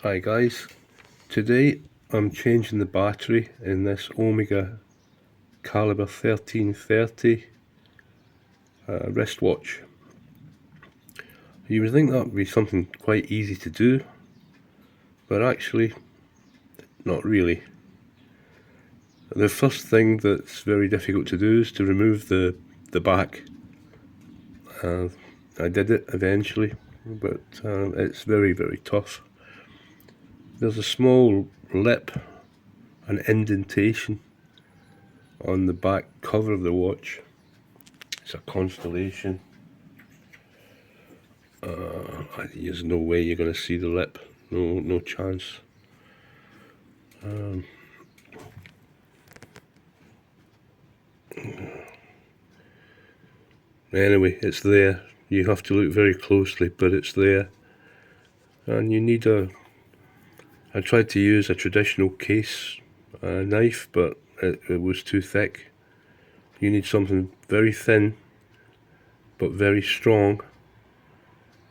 Hi guys, today I'm changing the battery in this Omega caliber 1330 wristwatch. You would think that would be something quite easy to do, but actually not really. The first thing that's very difficult to do is to remove the back. I did it eventually, but it's very tough. There's a small lip, an indentation on the back cover of the watch. It's a Constellation. There's no way you're going to see the lip. No chance. Anyway, it's there. You have to look very closely, but it's there. And you need I tried to use a traditional case knife, but it was too thick. You need something very thin, but very strong,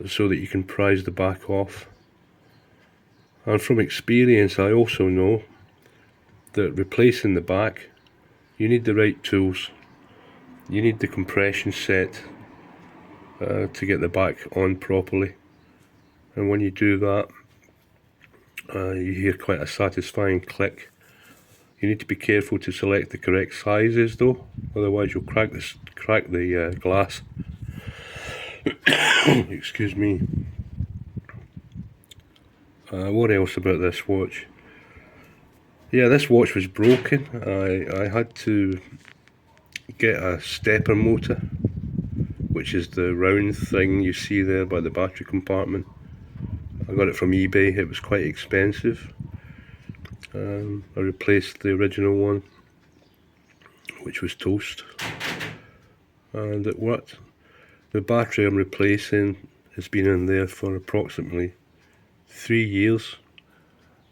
so that you can prise the back off. And from experience, I also know that replacing the back, you need the right tools. You need the compression set to get the back on properly. And when you do that, you hear quite a satisfying click. You need to be careful to select the correct sizes though, otherwise you'll crack the glass. Excuse me. What else about this watch? Yeah, this watch was broken. I had to get a stepper motor, which is the round thing you see there by the battery compartment. I got it from eBay. It was quite expensive. I replaced the original one, which was toast, and it worked. The battery I'm replacing has been in there for approximately 3 years.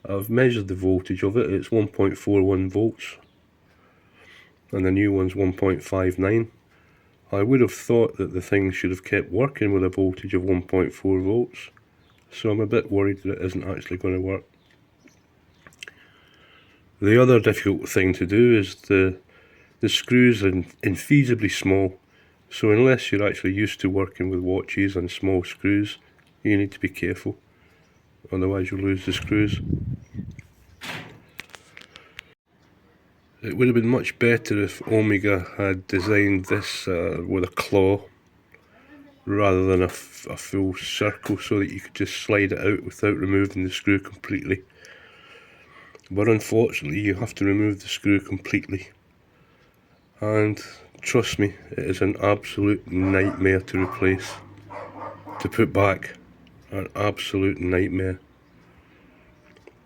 I've measured the voltage of it. It's 1.41 volts, and the new one's 1.59. I would have thought that the thing should have kept working with a voltage of 1.4 volts, so I'm a bit worried that it isn't actually going to work. The other difficult thing to do is the screws are infeasibly small, so unless you're actually used to working with watches and small screws, you need to be careful, otherwise you'll lose the screws. It would have been much better if Omega had designed this with a claw rather than a full circle, so that you could just slide it out without removing the screw completely. But unfortunately you have to remove the screw completely, and trust me, it is an absolute nightmare to replace, to put back. An absolute nightmare.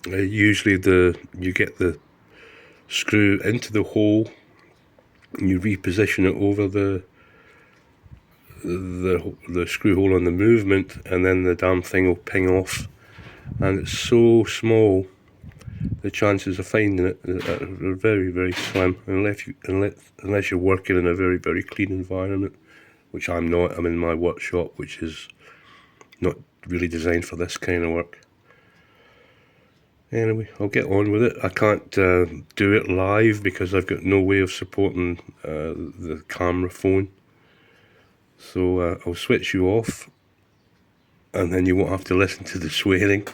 Usually you get the screw into the hole, and you reposition it over the screw hole on the movement, and then the damn thing will ping off, and it's so small, the chances of finding it are very slim, unless you're working in a very clean environment, which I'm not. I'm in my workshop, which is not really designed for this kind of work. Anyway, I'll get on with it. I can't do it live because I've got no way of supporting the camera phone, so I'll switch you off, and then you won't have to listen to the swearing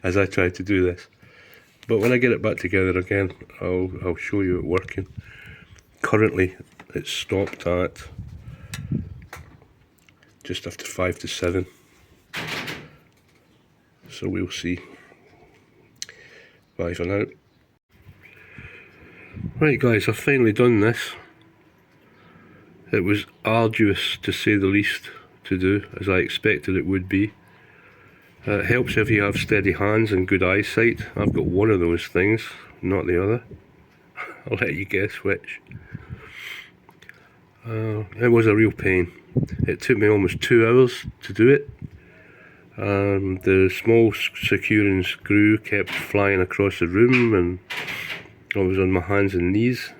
as I try to do this. But when I get it back together again, I'll show you it working. Currently it's stopped at just after 5 to 7, so we'll see. Bye for now. Right guys, I've finally done this. It was arduous to say the least to do, as I expected it would be. It helps if you have steady hands and good eyesight. I've got one of those things, not the other. I'll let you guess which. It was a real pain. It took me almost 2 hours to do it. The small securing screw kept flying across the room, and I was on my hands and knees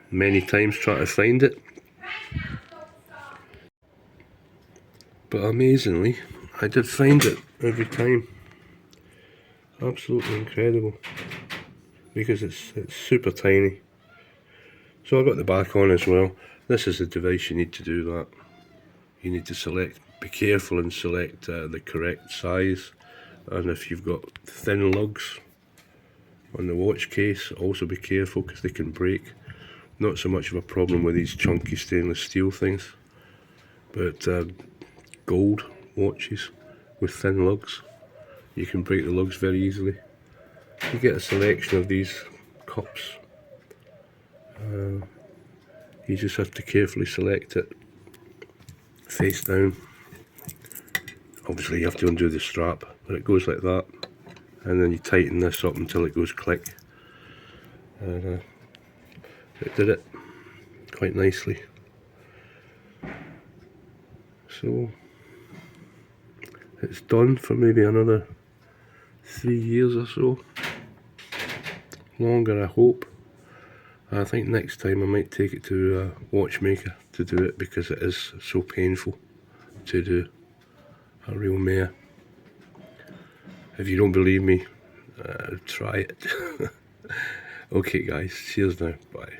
many times trying to find it. But amazingly, I did find it every time. Absolutely incredible. Because it's super tiny. So I got the back on as well. This is the device you need to do that. You need to select, be careful and select the correct size. And if you've got thin lugs on the watch case, also be careful because they can break. Not so much of a problem with these chunky stainless steel things, but gold watches with thin lugs, you can break the lugs very easily. You get a selection of these cups. You just have to carefully select it face down. Obviously you have to undo the strap, but it goes like that, and then you tighten this up until it goes click, and it did it quite nicely. So it's done for maybe another 3 years or so, longer I hope. I think next time I might take it to a watchmaker to do it, because it is so painful to do a real mare. If you don't believe me, try it. Okay guys, cheers now, bye.